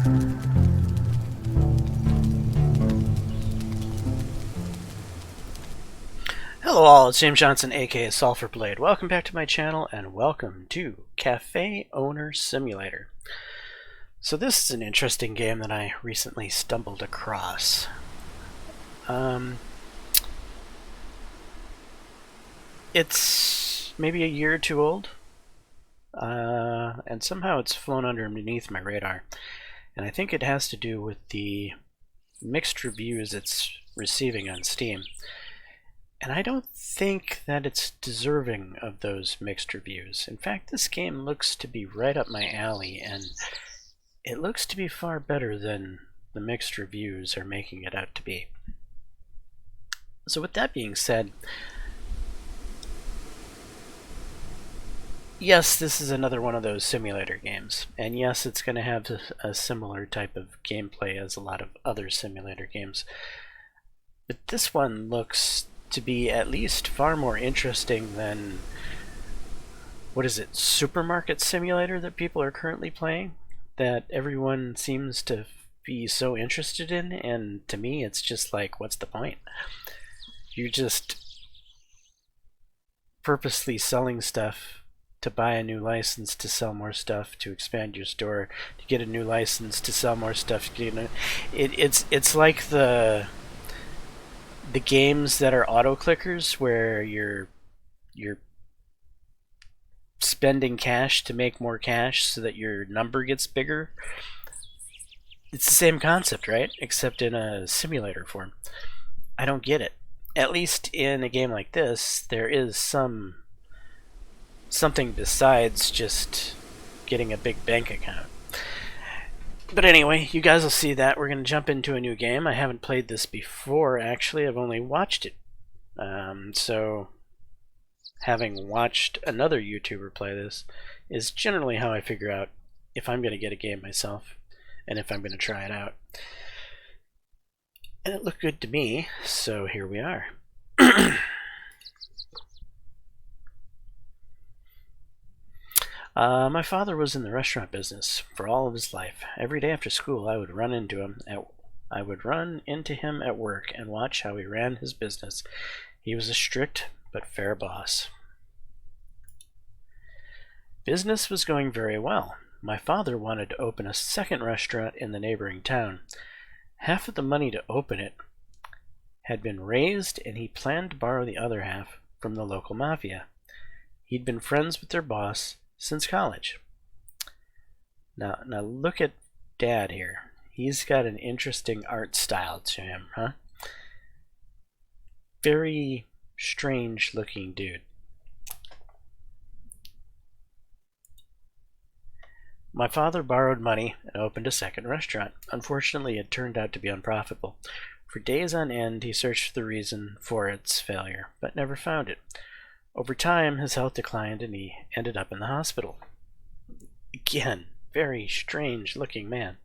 Hello all, it's James Johnson, aka Sulphur Blade. Welcome back to my channel and welcome to Cafe Owner Simulator. So this is an interesting game that I recently stumbled across. It's maybe a year or two old, and somehow it's flown underneath my radar. And I think it has to do with the mixed reviews it's receiving on Steam. And I don't think that it's deserving of those mixed reviews. In fact, this game looks to be right up my alley, and it looks to be far better than the mixed reviews are making it out to be. So with that being said, yes, this is another one of those simulator games. And yes, it's going to have a similar type of gameplay as a lot of other simulator games. But this one looks to be at least far more interesting than, what is it, Supermarket Simulator that people are currently playing, that everyone seems to be so interested in. And to me, it's just like, what's the point? You're just purposely selling stuff to buy a new license, to sell more stuff, to expand your store, to get a new license, to sell more stuff. It's like the games that are auto clickers where you're spending cash to make more cash so that your number gets bigger. It's the same concept, right? Except in a simulator form. I don't get it. At least in a game like this, there is something besides just getting a big bank account. But anyway, you guys will see that. We're going to jump into a new game. I haven't played this before, actually. I've only watched it. So having watched another YouTuber play this is generally how I figure out if I'm going to get a game myself and if I'm going to try it out. And it looked good to me, so here we are. My father was in the restaurant business for all of his life. Every day after school, I would run into him at work and watch how he ran his business. He was a strict but fair boss. Business was going very well. My father wanted to open a second restaurant in the neighboring town. Half of the money to open it had been raised, and he planned to borrow the other half from the local mafia. He'd been friends with their boss since college. Now look at Dad here. He's got an interesting art style to him, huh? Very strange looking dude. My father borrowed money and opened a second restaurant. Unfortunately, it turned out to be unprofitable. For days on end, he searched for the reason for its failure, but never found it. Over time, his health declined and he ended up in the hospital. Again, very strange looking man.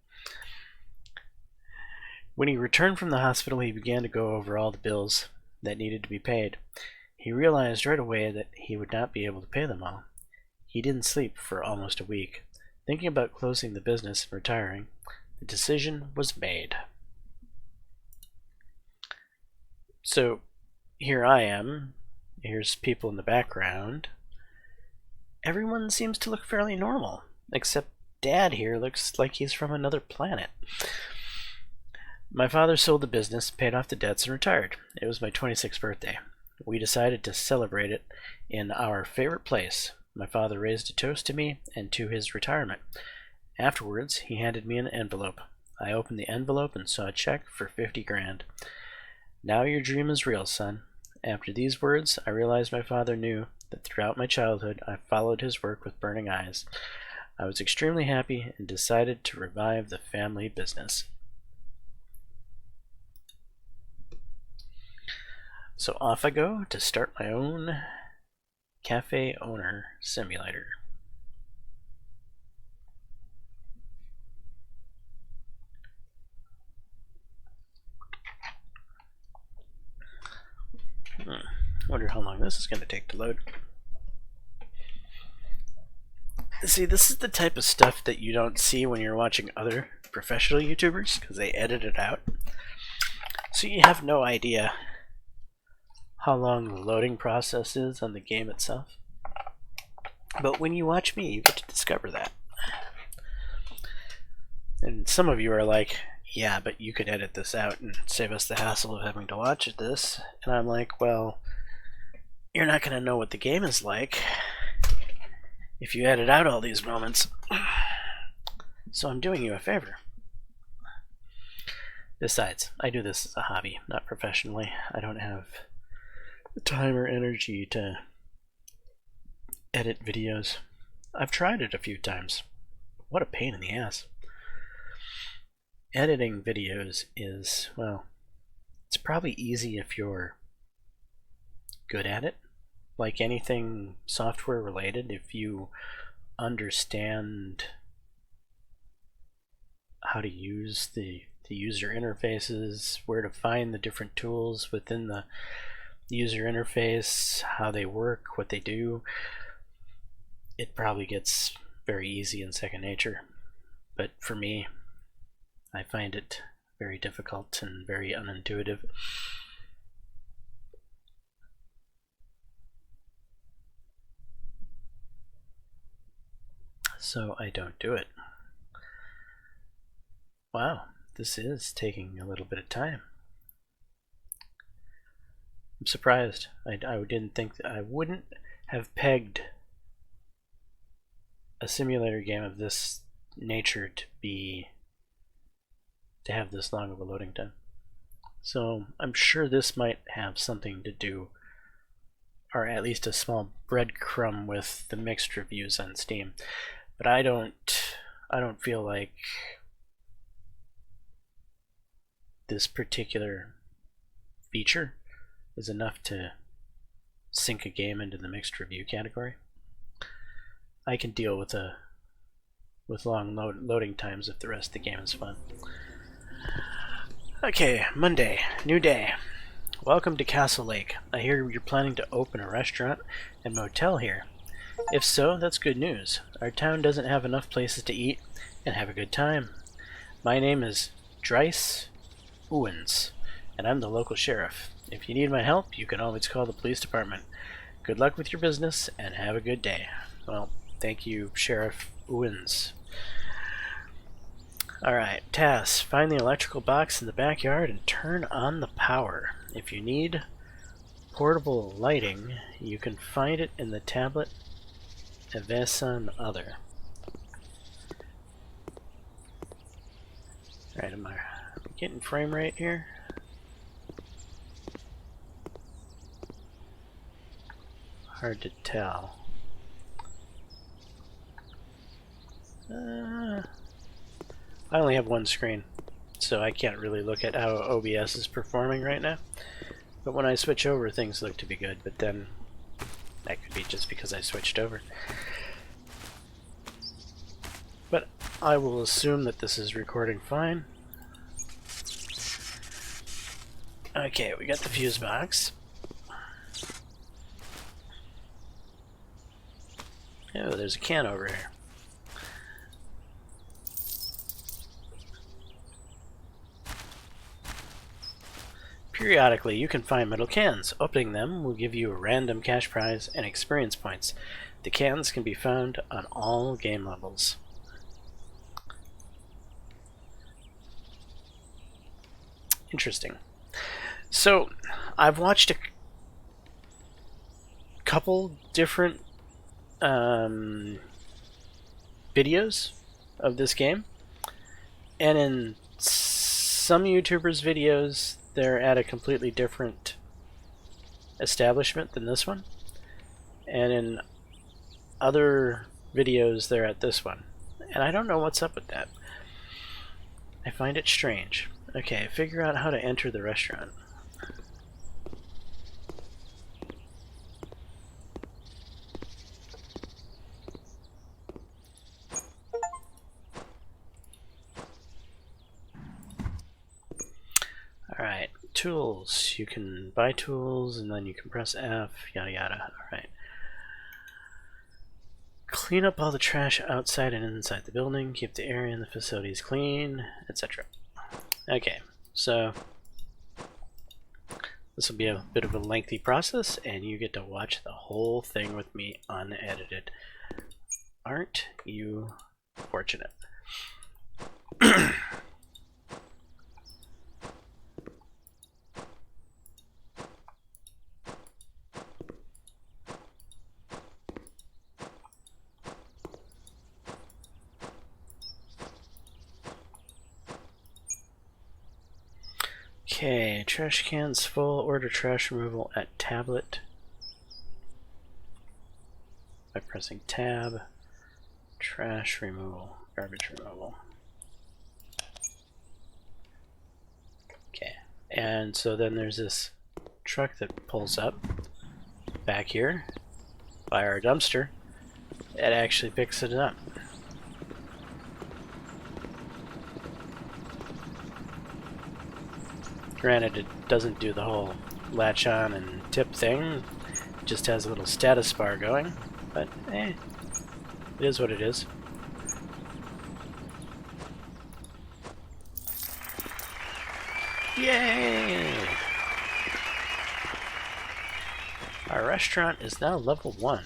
When he returned from the hospital, he began to go over all the bills that needed to be paid. He realized right away that he would not be able to pay them all. He didn't sleep for almost a week. Thinking about closing the business and retiring, the decision was made. So here I am. Here's people in the background. Everyone seems to look fairly normal, except Dad here looks like he's from another planet. My father sold the business, paid off the debts, and retired. It was my 26th birthday. We decided to celebrate it in our favorite place. My father raised a toast to me and to his retirement. Afterwards, he handed me an envelope. I opened the envelope and saw a check for 50 grand. Now your dream is real, son. After these words, I realized my father knew that throughout my childhood I followed his work with burning eyes. I was extremely happy and decided to revive the family business. So off I go to start my own Cafe Owner Simulator. Wonder how long this is going to take to load. See, this is the type of stuff that you don't see when you're watching other professional YouTubers because they edit it out. So you have no idea how long the loading process is on the game itself. But when you watch me, you get to discover that. And some of you are like, yeah, but you could edit this out and save us the hassle of having to watch this. And I'm like, well, you're not going to know what the game is like if you edit out all these moments. So I'm doing you a favor. Besides, I do this as a hobby, not professionally. I don't have the time or energy to edit videos. I've tried it a few times. What a pain in the ass. Editing videos is, well, it's probably easy if you're good at it. Like anything software related, if you understand how to use the user interfaces, where to find the different tools within the user interface, how they work, what they do, it probably gets very easy and second nature. But for me, I find it very difficult and very unintuitive. So I don't do it. Wow, this is taking a little bit of time. I'm surprised. I didn't think that I wouldn't have pegged a simulator game of this nature to have this long of a loading time. So I'm sure this might have something to do, or at least a small breadcrumb, with the mixed reviews on Steam. But I don't feel like this particular feature is enough to sink a game into the mixed review category. I can deal with long loading times if the rest of the game is fun. Okay, Monday, new day. Welcome to Castle Lake. I hear you're planning to open a restaurant and motel here. If so, that's good news. Our town doesn't have enough places to eat and have a good time. My name is Dryce Owens, and I'm the local sheriff. If you need my help, you can always call the police department. Good luck with your business, and have a good day. Well, thank you, Sheriff Owens. Alright, task. Find the electrical box in the backyard and turn on the power. If you need portable lighting, you can find it in the tablet Evasan Other. Alright, am I getting frame rate here? Hard to tell. I only have one screen, so I can't really look at how OBS is performing right now. But when I switch over, things look to be good, but then that could be just because I switched over. But I will assume that this is recording fine. Okay, we got the fuse box. Oh, there's a can over here. Periodically, you can find metal cans. Opening them will give you a random cash prize and experience points. The cans can be found on all game levels. Interesting. So, I've watched a couple different videos of this game, and in some YouTubers' videos, they're at a completely different establishment than this one, and in other videos, they're at this one, and I don't know what's up with that. I find it strange. Okay, figure out how to enter the restaurant. Alright, tools. You can buy tools and then you can press F, yada yada. Alright. Clean up all the trash outside and inside the building. Keep the area and the facilities clean, etc. Okay, so this will be a bit of a lengthy process, and you get to watch the whole thing with me unedited. Aren't you fortunate? Okay, trash cans full. Order trash removal at tablet by pressing tab. Trash removal, garbage removal. Okay, and so then there's this truck that pulls up back here by our dumpster. It actually picks it up. Granted, it doesn't do the whole latch on and tip thing, it just has a little status bar going, but it is what it is. Yay! Our restaurant is now level 1.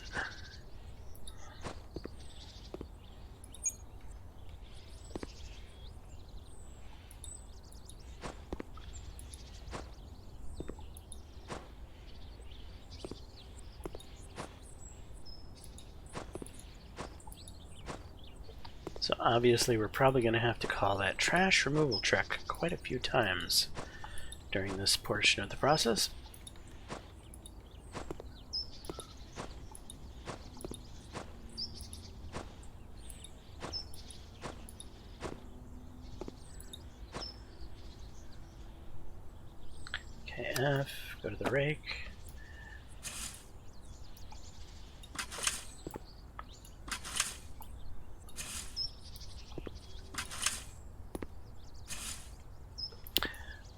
So obviously we're probably going to have to call that trash removal truck quite a few times during this portion of the process. Okay, F, go to the rake.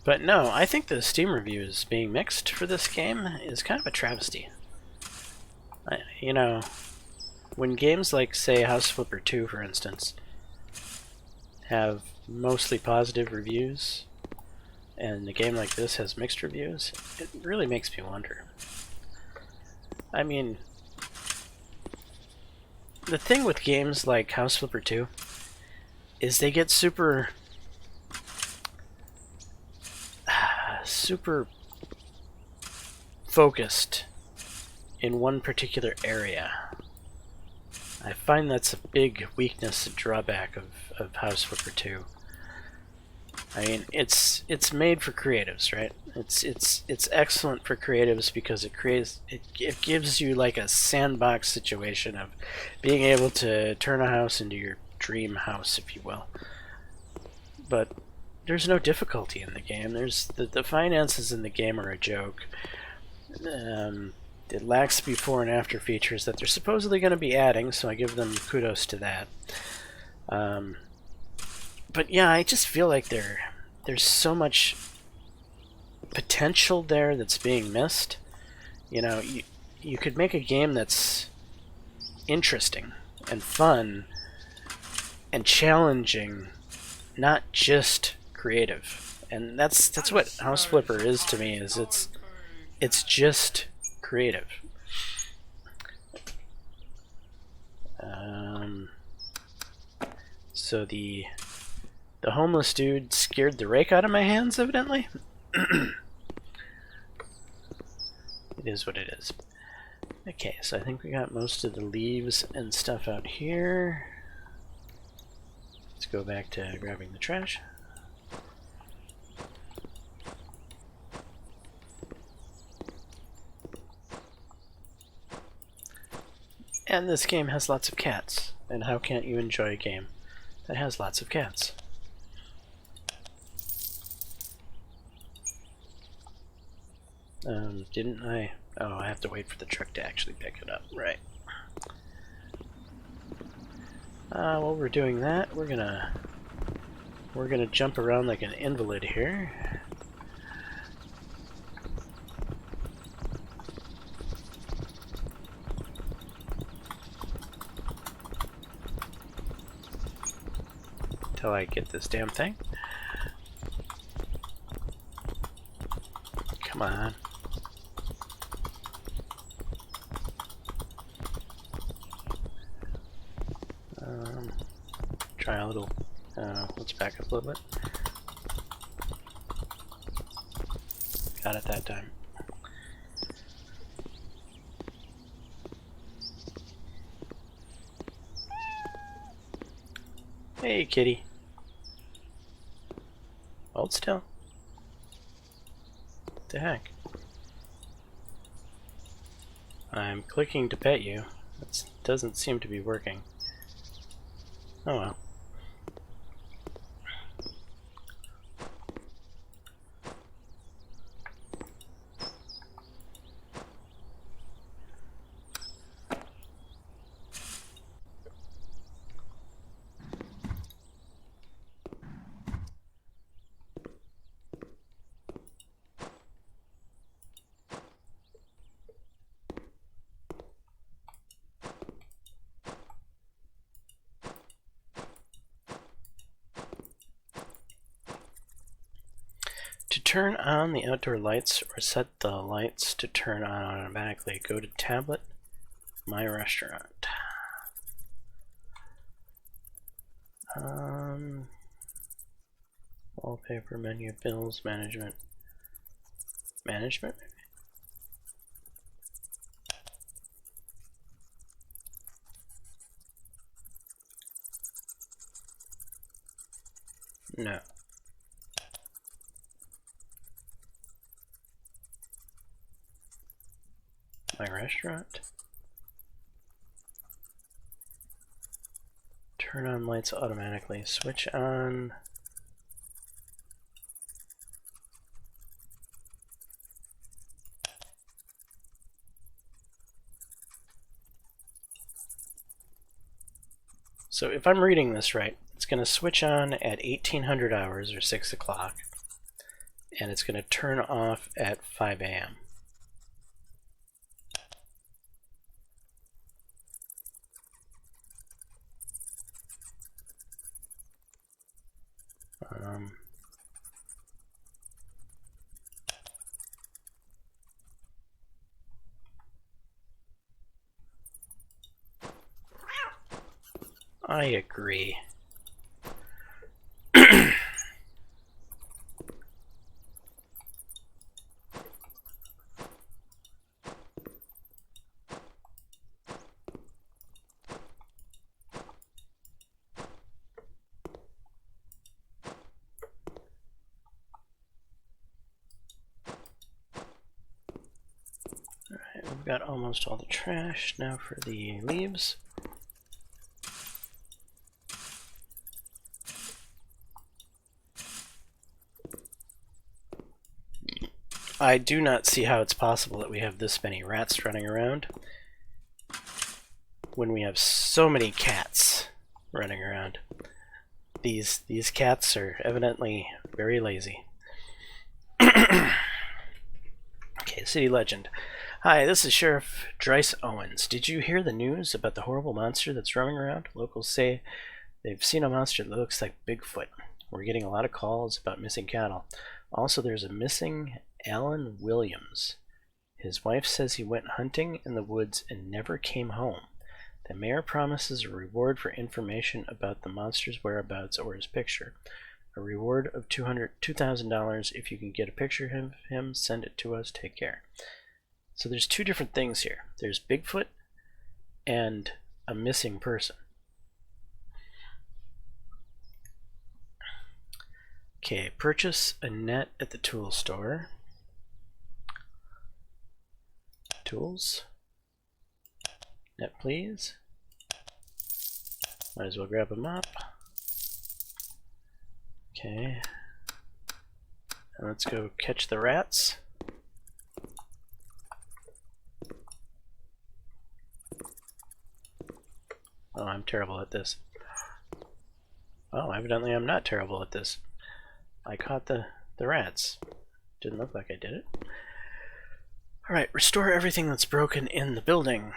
But no, I think the Steam reviews being mixed for this game is kind of a travesty. You know, when games like, say, House Flipper 2, for instance, have mostly positive reviews, and a game like this has mixed reviews, it really makes me wonder. I mean, the thing with games like House Flipper 2 is they get super focused in one particular area. I find that's a big weakness and drawback of House Flipper 2. I mean, it's made for creatives, right? It's excellent for creatives because it gives you like a sandbox situation of being able to turn a house into your dream house, if you will. But there's no difficulty in the game. There's the finances in the game are a joke. It lacks before and after features that they're supposedly going to be adding, so I give them kudos to that. But yeah, I just feel like there's so much potential there that's being missed. You know, you could make a game that's interesting and fun and challenging, not just creative. And that's what House Flipper is to me. Is it's just creative. So the homeless dude scared the rake out of my hands, evidently. It is what it is. Okay, so I think we got most of the leaves and stuff out here. Let's go back to grabbing the trash. And this game has lots of cats. And how can't you enjoy a game that has lots of cats? Didn't I? Oh, I have to wait for the truck to actually pick it up. Right. While we're doing that, we're gonna jump around like an invalid here. until I get this damn thing. Come on. Try a little. Let's back up a little bit. Got it that time. Hey, kitty. Hold still. What the heck? I'm clicking to pet you. That doesn't seem to be working. Oh well. To turn on the outdoor lights or set the lights to turn on automatically, go to Tablet, My Restaurant. Wallpaper, menu, bills, management. Management? No. My Restaurant. Turn on lights automatically. Switch on. So if I'm reading this right, it's going to switch on at 1800 hours or 6 o'clock, and it's going to turn off at 5 a.m. I agree. Alright, we've got almost all the trash. Now for the leaves. I do not see how it's possible that we have this many rats running around when we have so many cats running around. These cats are evidently very lazy. Okay, city legend. Hi, this is Sheriff Dryce Owens. Did you hear the news about the horrible monster that's roaming around? Locals say they've seen a monster that looks like Bigfoot. We're getting a lot of calls about missing cattle. Also, there's a missing Alan Williams. His wife says he went hunting in the woods and never came home. The mayor promises a reward for information about the monster's whereabouts or his picture. A reward of $2,000 if you can get a picture of him, send it to us. Take care. So there's two different things here. There's Bigfoot and a missing person. Okay, purchase a net at the tool store. Tools. Net, please. Might as well grab a mop. Okay. And let's go catch the rats. Oh, I'm terrible at this. Oh, evidently I'm not terrible at this. I caught the rats. Didn't look like I did it. Alright, restore everything that's broken in the building.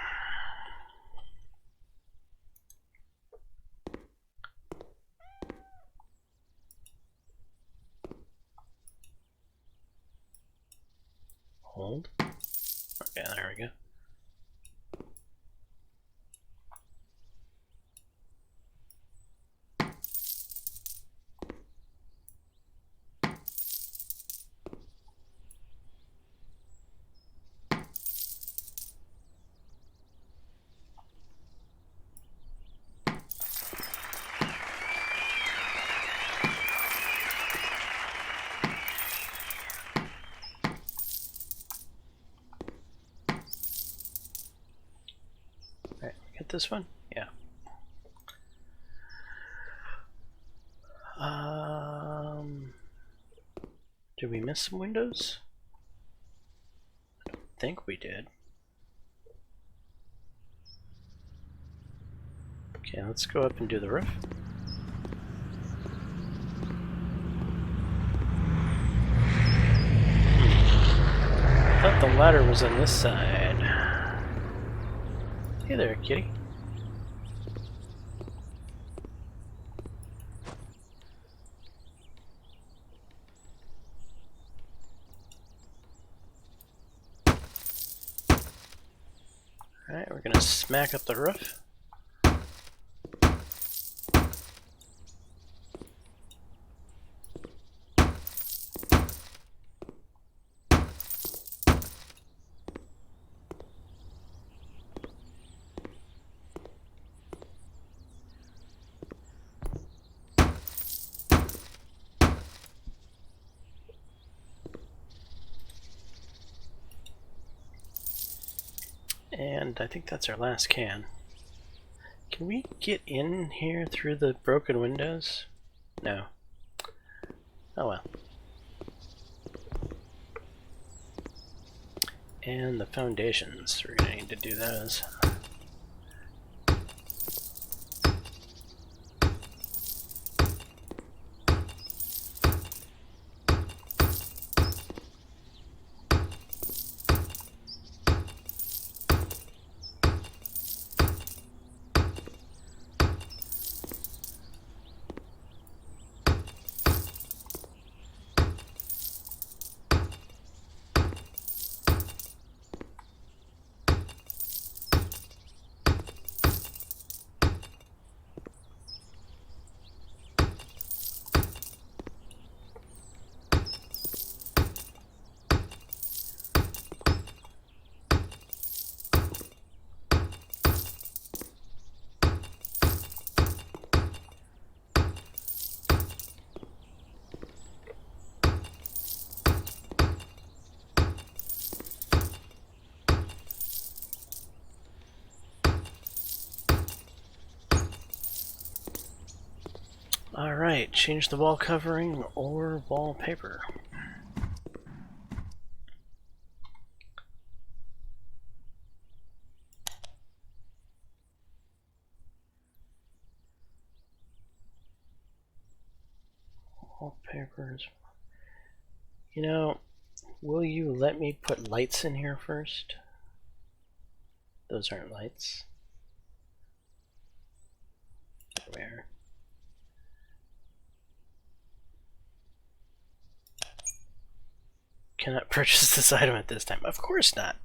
Hold. Okay, there we go. Alright, get this one? Yeah. Did we miss some windows? I don't think we did. Okay, let's go up and do the roof. I thought the ladder was on this side. Hey there, kitty. Alright, we're gonna smack up the roof. And I think that's our last can. Can we get in here through the broken windows? No. Oh well. And the foundations, we're gonna need to do those. Alright, change the wall covering or wallpaper. Wallpapers. You know, will you let me put lights in here first? Those aren't lights. Where? Cannot purchase this item at this time. Of course not.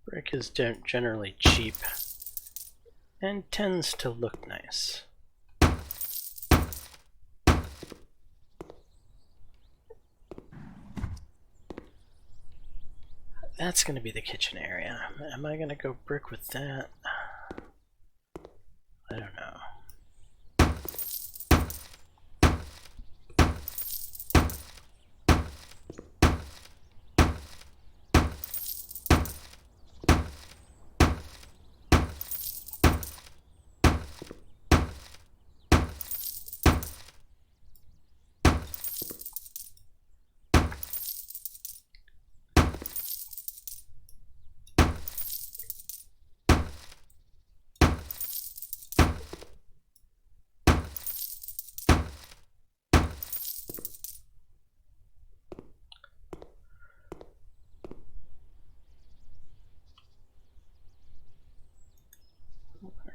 Brick is generally cheap and tends to look nice. That's going to be the kitchen area. Am I going to go brick with that? I don't know.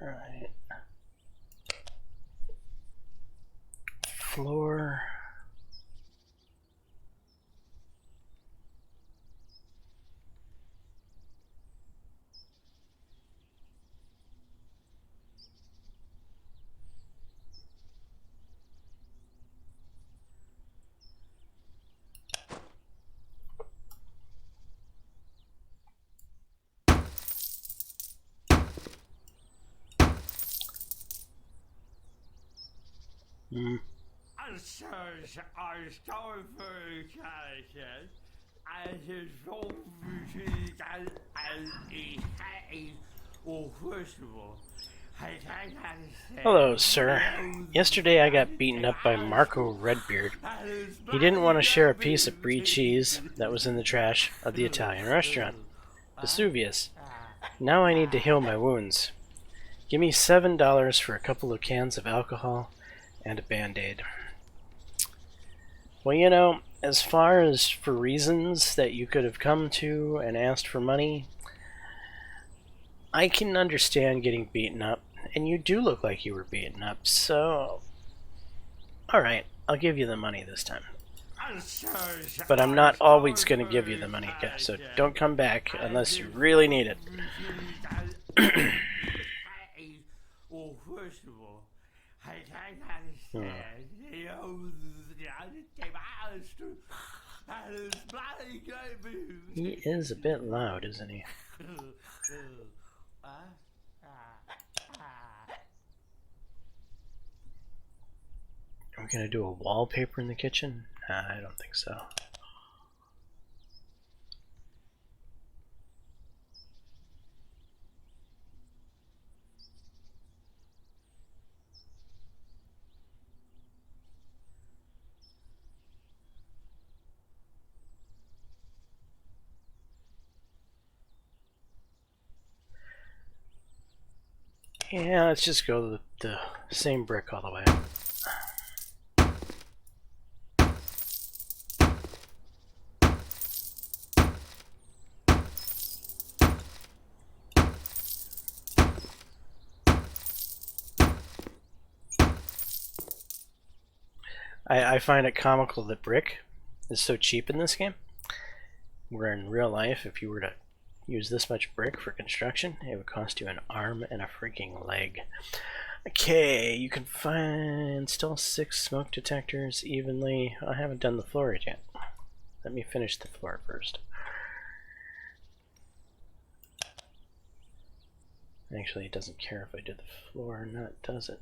Alright. Floor. Hello, sir. Yesterday I got beaten up by Marco Redbeard. He didn't want to share a piece of brie cheese that was in the trash of the Italian restaurant, Vesuvius. Now I need to heal my wounds. Give me $7 for a couple of cans of alcohol and a Band-Aid. Well, you know, as far as for reasons that you could have come to and asked for money, I can understand getting beaten up, and you do look like you were beaten up, so... Alright, I'll give you the money this time. But I'm not always going to give you the money, so don't come back unless you really need it. He is a bit loud, isn't he? Are we gonna do a wallpaper in the kitchen? I don't think so. Yeah, let's just go the same brick all the way. I find it comical that brick is so cheap in this game. Where in real life, if you were to use this much brick for construction, it would cost you an arm and a freaking leg. Okay, you can install 6 smoke detectors evenly. I haven't done the floor yet. Let me finish the floor first. Actually, it doesn't care if I do the floor or not, does it?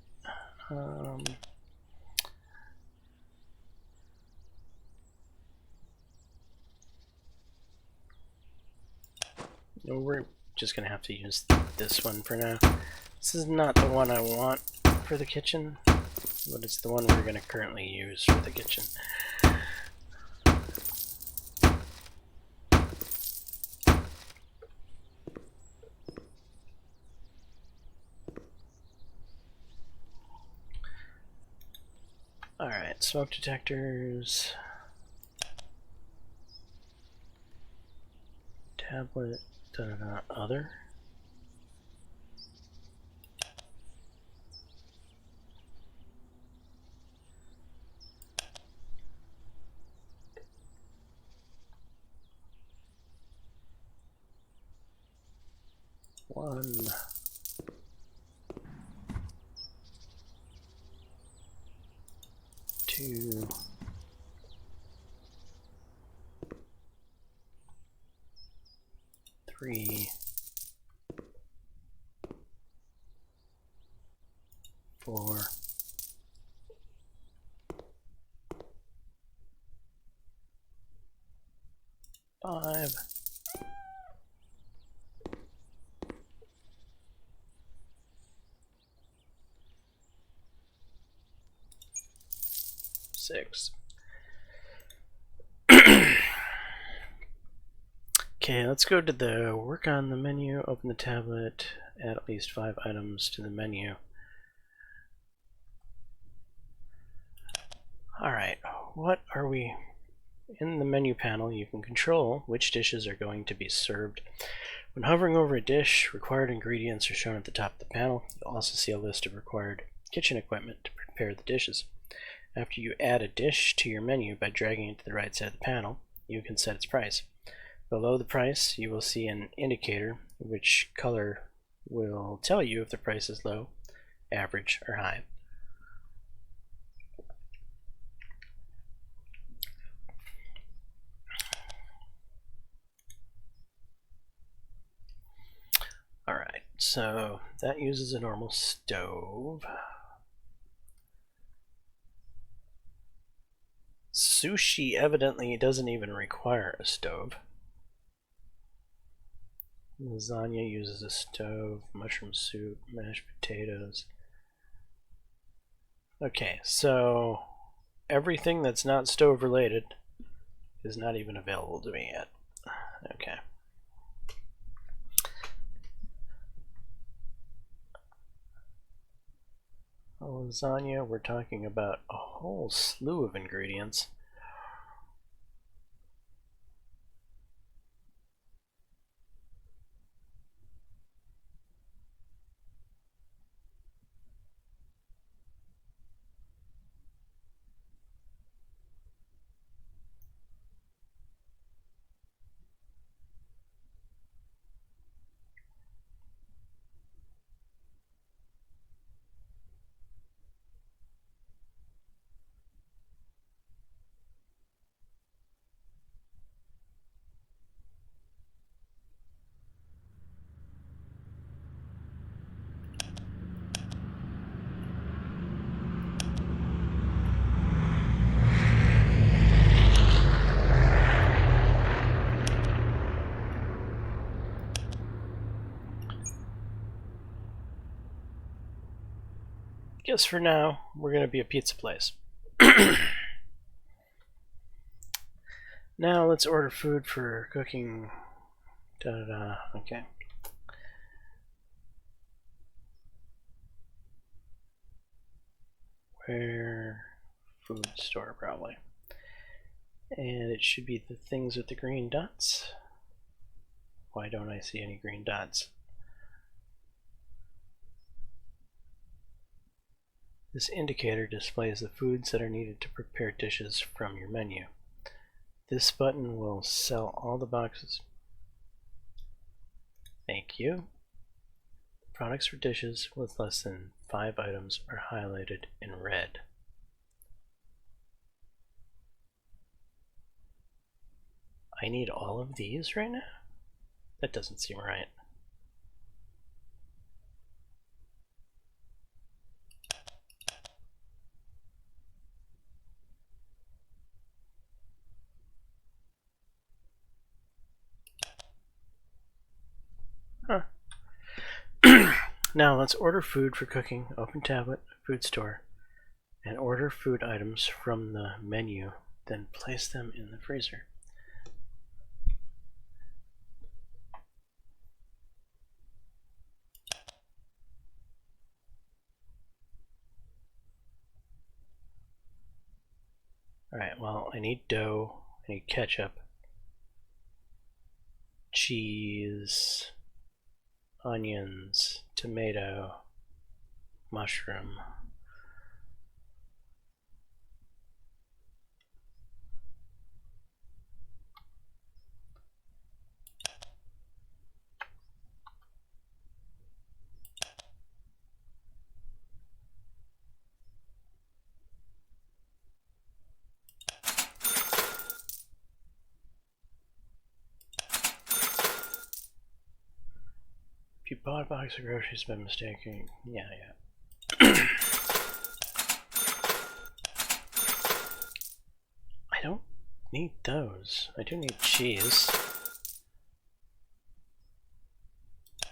No, we're just gonna have to use this one for now. This is not the one I want for the kitchen, but it's the one we're gonna currently use for the kitchen. Alright, smoke detectors. Tablet, other. One. 2. 3. 4. 5. 6. Okay, let's go to the work on the menu, open the tablet, add at least 5 items to the menu. Alright, what are we... In the menu panel, you can control which dishes are going to be served When hovering over a dish, required ingredients are shown at the top of the panel. You'll also see a list of required kitchen equipment to prepare the dishes. After you add a dish to your menu by dragging it to the right side of the panel, you can set its price. Below the price, you will see an indicator which color will tell you if the price is low, average, or high. Alright, so that uses a normal stove. Sushi evidently doesn't even require a stove. Lasagna uses a stove, mushroom soup, mashed potatoes. Okay, so everything that's not stove related is not even available to me yet. Okay. Lasagna, we're talking about a whole slew of ingredients. Guess for now, we're going to be a pizza place. Now let's order food for cooking. Da-da-da. Okay. Where? Food store, probably. And it should be the things with the green dots. Why don't I see any green dots? This indicator displays the foods that are needed to prepare dishes from your menu. This button will sell all the boxes. Thank you. Products for dishes with less than 5 items are highlighted in red. I need all of these right now? That doesn't seem right. Huh. Now let's order food for cooking. Open tablet, food store, and order food items from the menu, then place them in the freezer. Alright, well, I need dough, I need ketchup, cheese, onions, tomato, mushroom. If you bought a box of groceries by mistake, yeah. I don't need those. I do need cheese.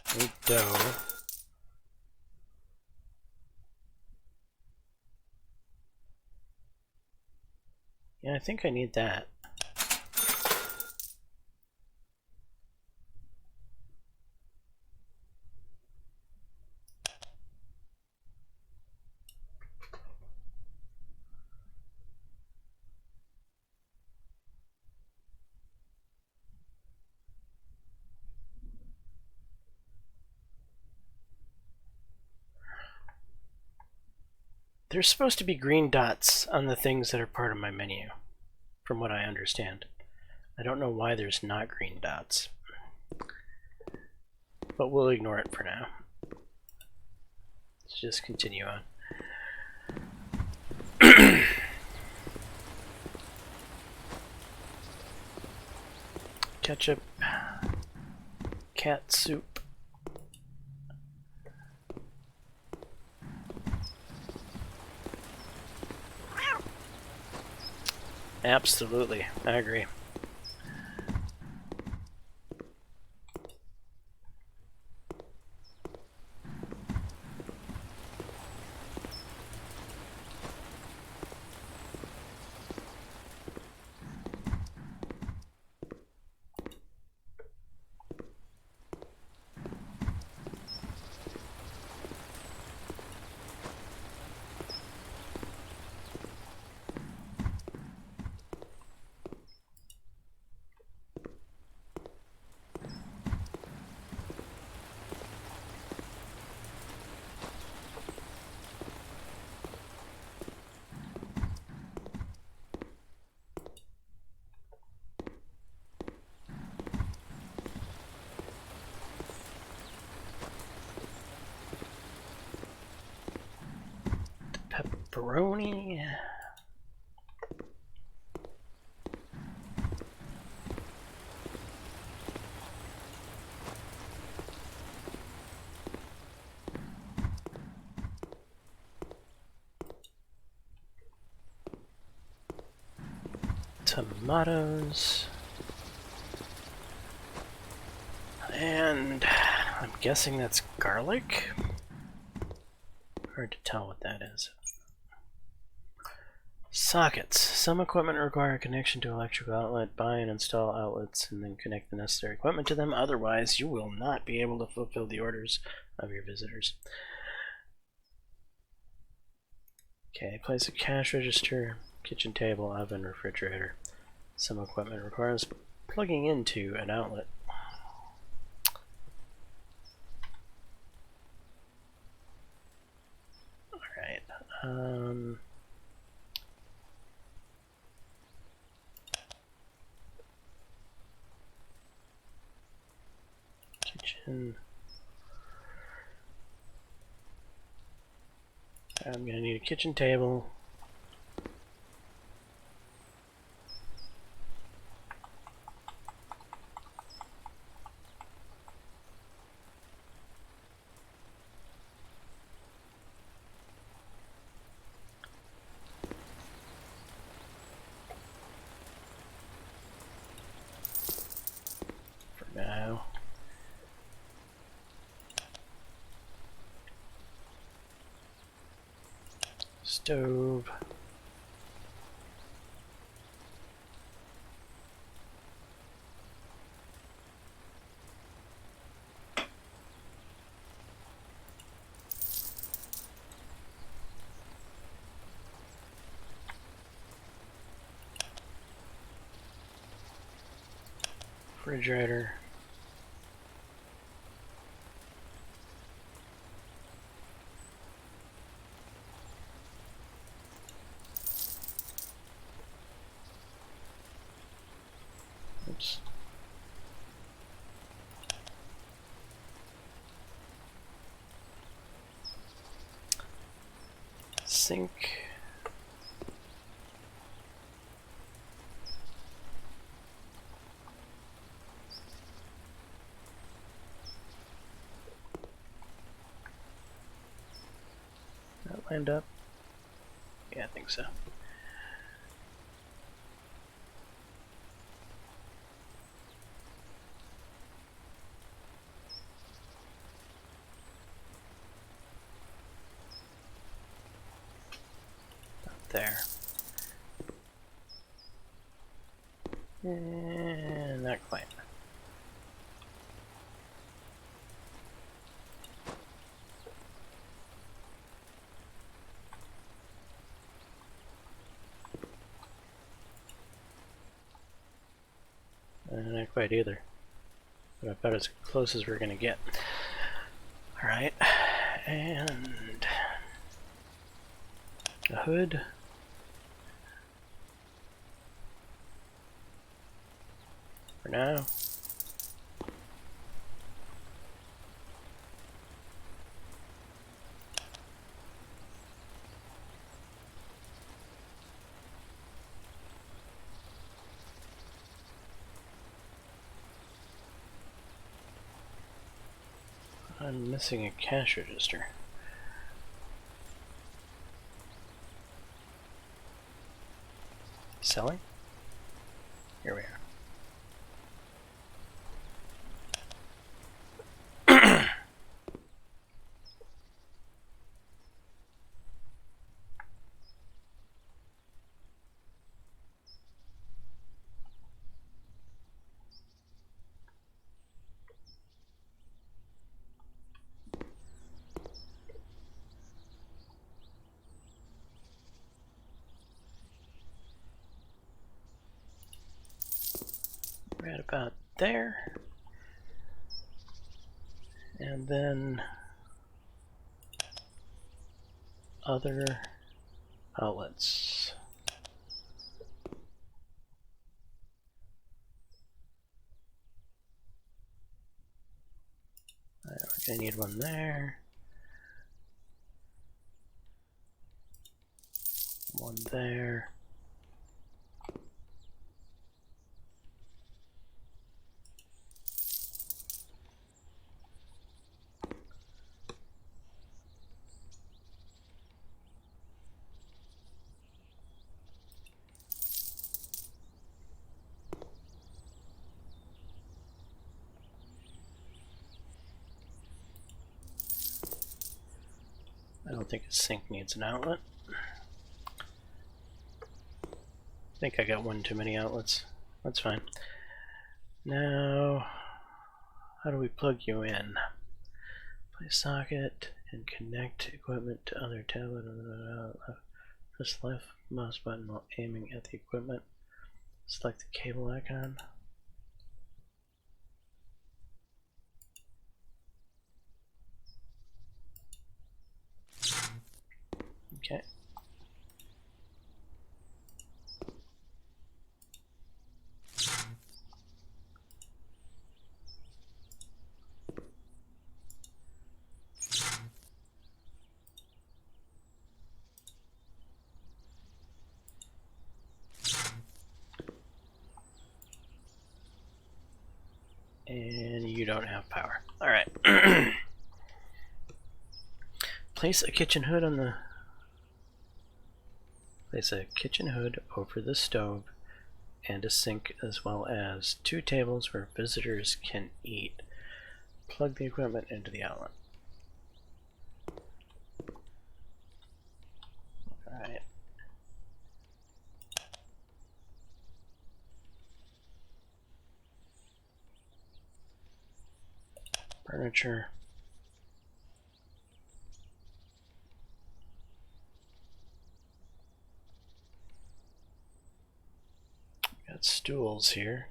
I need dough. Yeah, I think I need that. There's supposed to be green dots on the things that are part of my menu, from what I understand. I don't know why there's not green dots, but we'll ignore it for now. Let's just continue on. Ketchup, cat soup. Absolutely, I agree. Pepperoni. Tomatoes. And I'm guessing that's garlic? Hard to tell what that is. Sockets. Some equipment require a connection to an electrical outlet. Buy and install outlets and then connect the necessary equipment to them. Otherwise, you will not be able to fulfill the orders of your visitors. Okay, place a cash register, kitchen table, oven, refrigerator. Some equipment requires plugging into an outlet. Alright, kitchen. I'm gonna need a kitchen table. For now. Stove. Refrigerator. Oops. Sink. That lined up? Yeah, I think so. There. And not quite. Not quite either. But about as close as we're gonna get. Alright. And a hood. For now. I'm missing a cash register. Selling? Here we are. Right about there. And then other outlets. We're gonna need one there. One there. I don't think a sink needs an outlet. I think I got one too many outlets. That's fine. Now, how do we plug you in? Place socket and connect equipment to other tablet. Press left mouse button while aiming at the equipment. Select the cable icon. Okay. And you don't have power. Alright. Place a kitchen hood on the... Place a kitchen hood over the stove and a sink, as well as 2 tables where visitors can eat. Plug the equipment into the outlet. Alright. Furniture. Got stools here.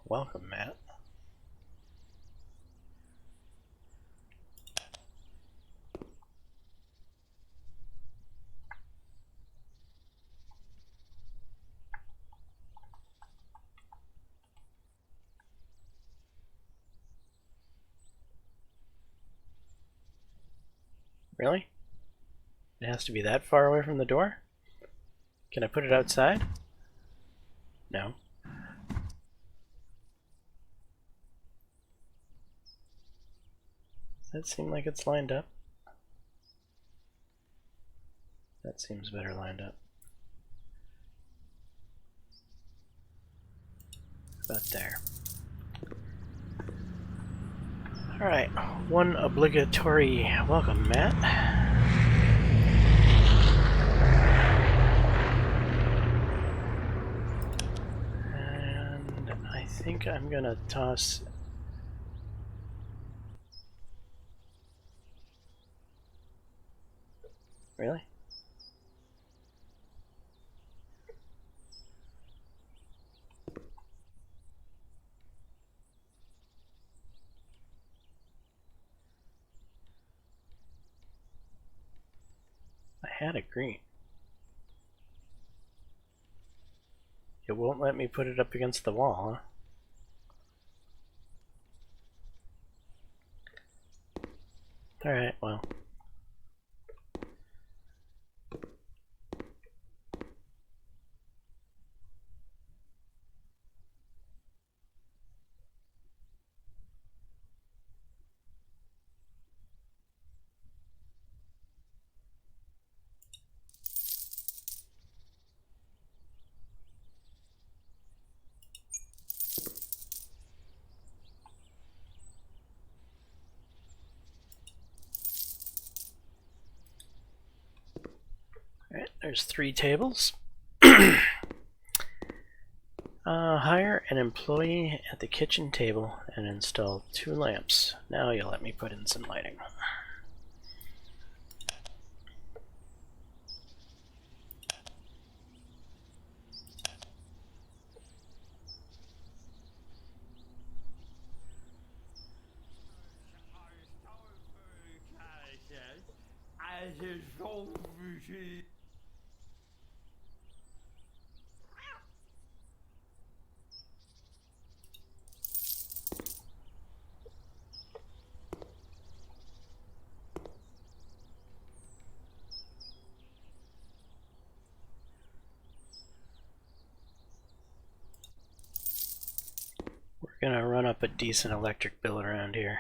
Welcome, Matt. Really? It has to be that far away from the door? Can I put it outside? No. Does that seem like it's lined up? That seems better lined up. About there. Alright, one obligatory welcome, Matt. And I think I'm gonna toss... Really? had a green. It won't let me put it up against the wall, huh? Alright, well. Alright, there's 3 tables. Hire an employee at the kitchen table and install 2 lamps. Now you'll let me put in some lighting. We're gonna run up a decent electric bill around here.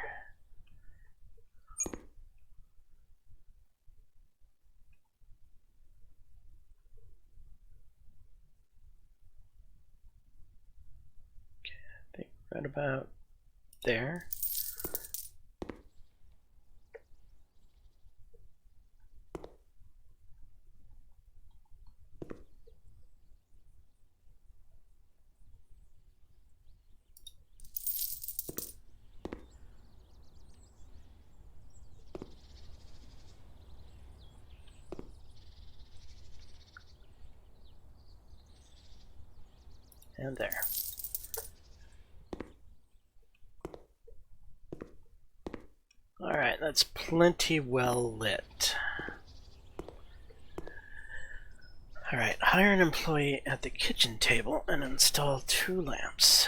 Okay, I think right about there. And there. Alright, that's plenty well lit. Alright, hire an employee at the kitchen table and install 2 lamps.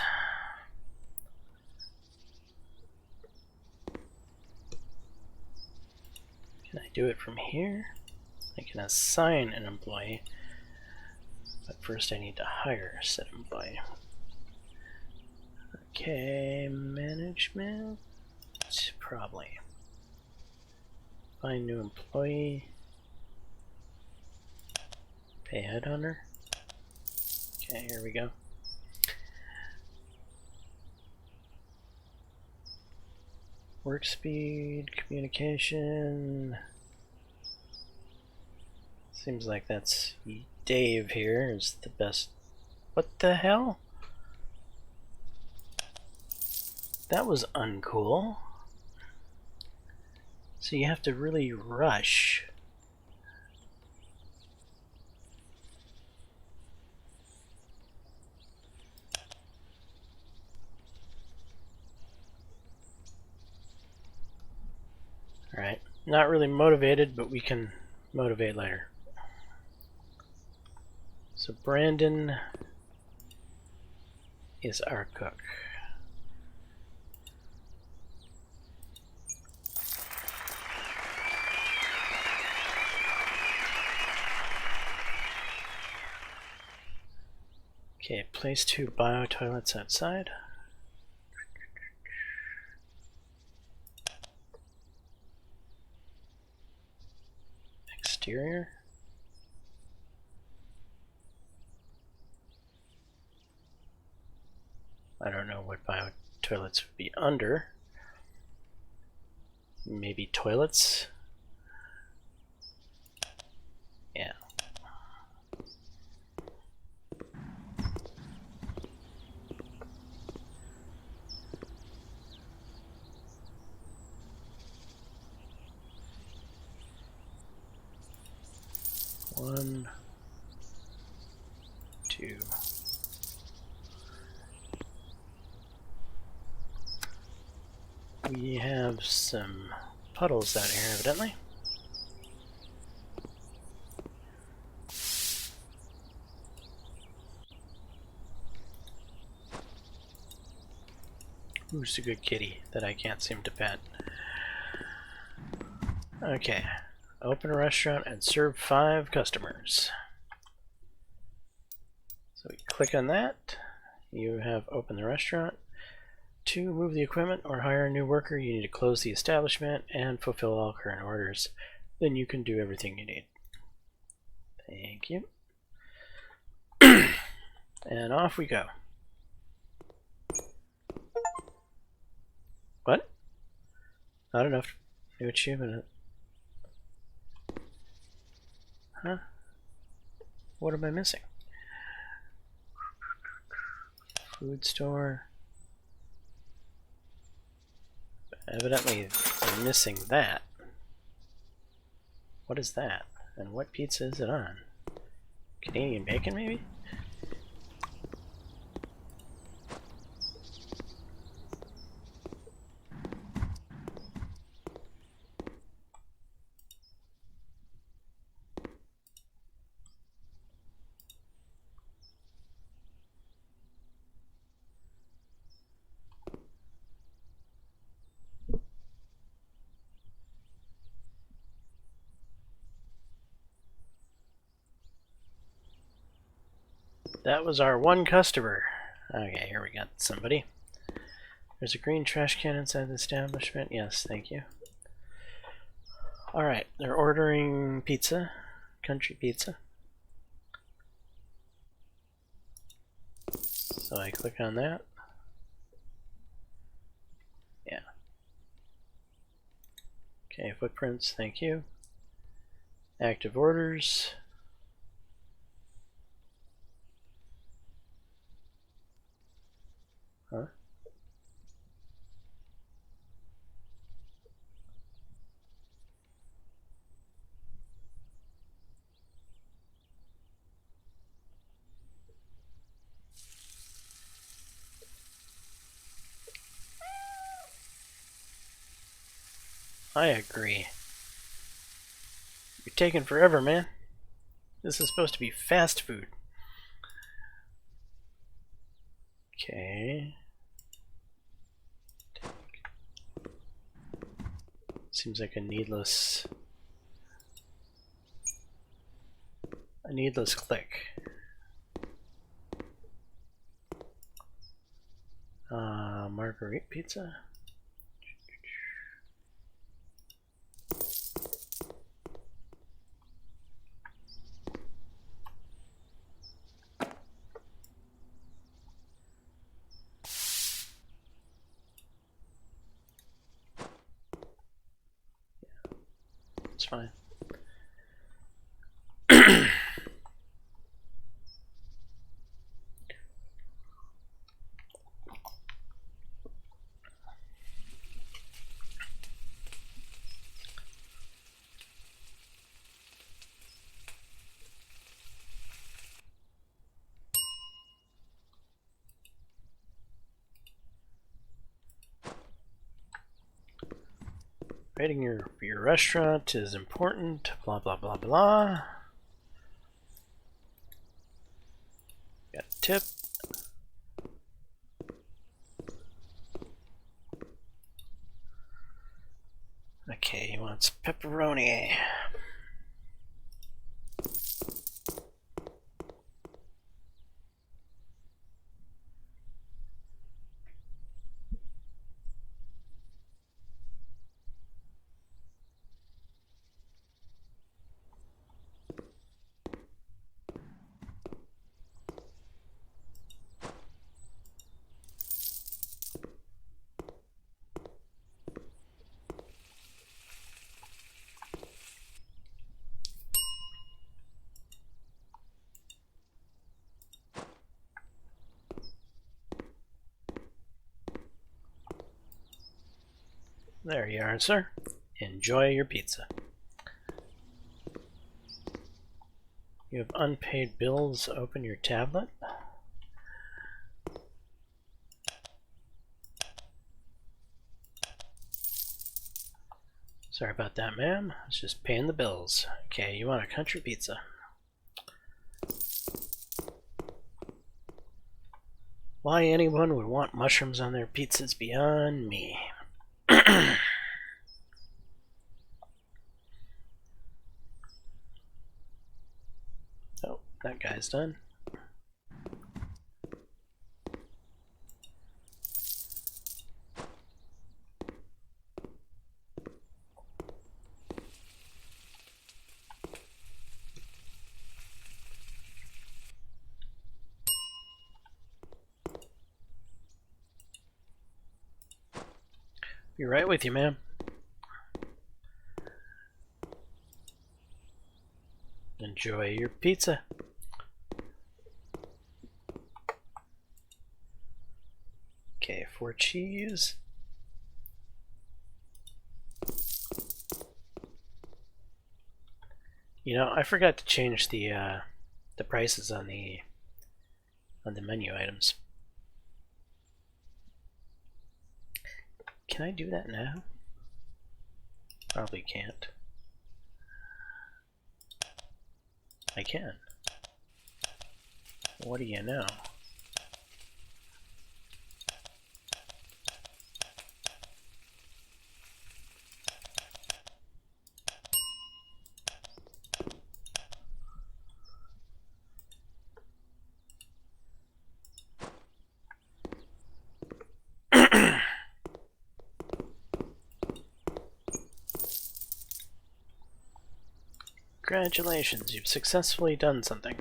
Can I do it from here? I can assign an employee, but first I need to hire said employee. Okay, management, probably. Find new employee. Pay headhunter. Okay, here we go. Work speed, communication. Seems like that's Dave here is the best. What the hell? That was uncool. So you have to really rush. Alright, not really motivated, but we can motivate later. So Brandon is our cook. Okay, place 2 bio toilets outside. Exterior. I don't know what bio toilets would be under. Maybe toilets? Yeah. One, 2. We have some puddles out here, evidently. Who's a good kitty that I can't seem to pet? Okay. Open a restaurant and serve 5 customers. So we click on that. You have opened the restaurant. To move the equipment or hire a new worker, you need to close the establishment and fulfill all current orders. Then you can do everything you need. Thank you. And off we go. What? Not enough. New achievement. Huh? What am I missing? Food store. Evidently, I'm missing that. What is that? And what pizza is it on? Canadian bacon, maybe? That was our one customer. Okay, here we got somebody. There's a green trash can inside the establishment. Yes, thank you. Alright, they're ordering pizza. Country pizza. So I click on that. Yeah. Okay, footprints, thank you. Active orders. Huh? I agree. You're taking forever, man. This is supposed to be fast food. Okay. Seems like a needless click. Marguerite pizza. It's fine. Rating your restaurant is important, blah blah blah blah. Got a tip. Okay, he wants pepperoni. There you are, sir. Enjoy your pizza. You have unpaid bills. Open your tablet. Sorry about that, ma'am. I was just paying the bills. Okay, you want a country pizza. Why anyone would want mushrooms on their pizza's beyond me. Oh, that guy's done. Be right with you, ma'am. Enjoy your pizza. Okay, 4 cheese. You know, I forgot to change the prices on the menu items. Can I do that now? Probably can't. I can. What do you know? Congratulations, you've successfully done something.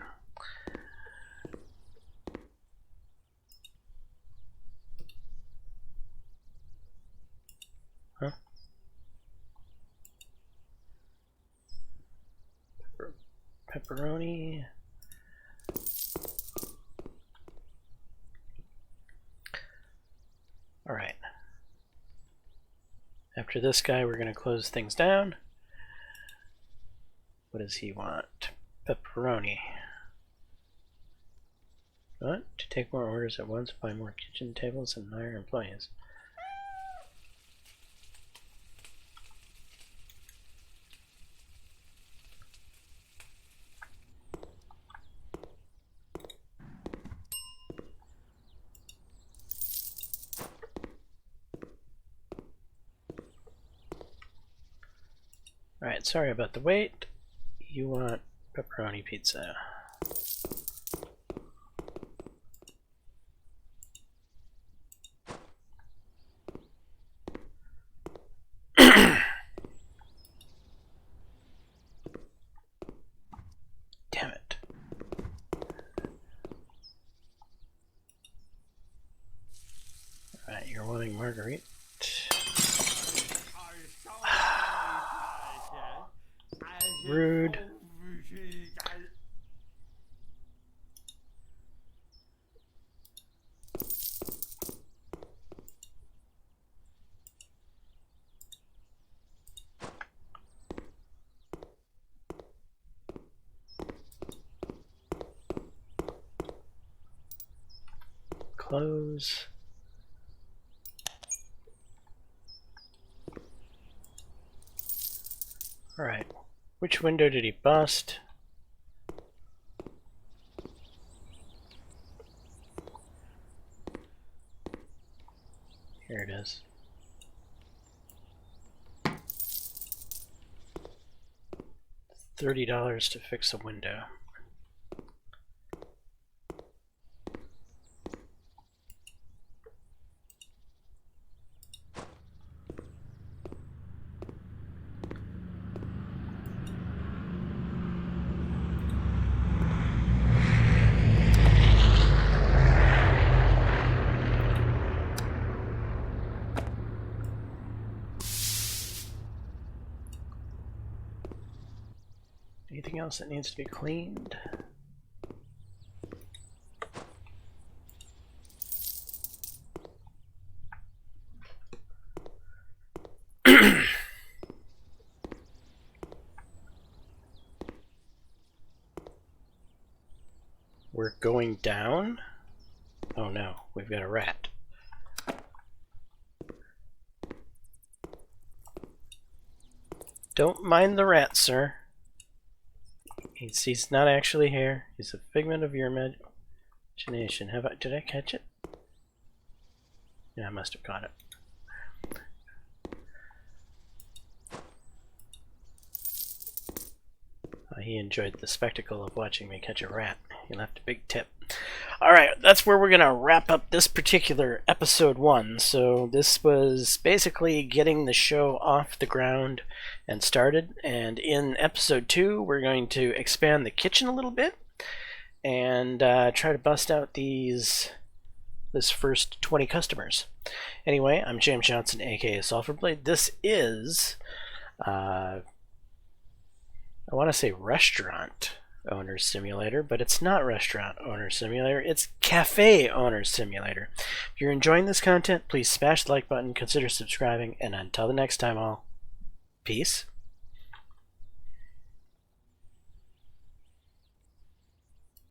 Huh? Pepperoni. Alright. After this guy, we're going to close things down. What does he want? Pepperoni. What? To take more orders at once, buy more kitchen tables, and hire employees. Alright, sorry about the wait. You want pepperoni pizza. Damn it. Alright, you're wanting marguerite. Rude. Close. Alright. Which window did he bust? Here it is. $30 to fix a window. Anything else that needs to be cleaned? We're going down? Oh no, we've got a rat. Don't mind the rat, sir. He's not actually here. He's a figment of your imagination. Did I catch it? Yeah, I must have caught it. He enjoyed the spectacle of watching me catch a rat. He left a big tip. Alright, that's where we're going to wrap up this particular episode 1. So this was basically getting the show off the ground and started. And in episode 2, we're going to expand the kitchen a little bit and try to bust out this first 20 customers. Anyway, I'm James Johnson, aka Sulfurblade. This is I want to say Restaurant Owner Simulator, but it's not Restaurant Owner Simulator, it's Cafe Owner Simulator. If you're enjoying this content, please smash the like button, consider subscribing, and until the next time all, peace.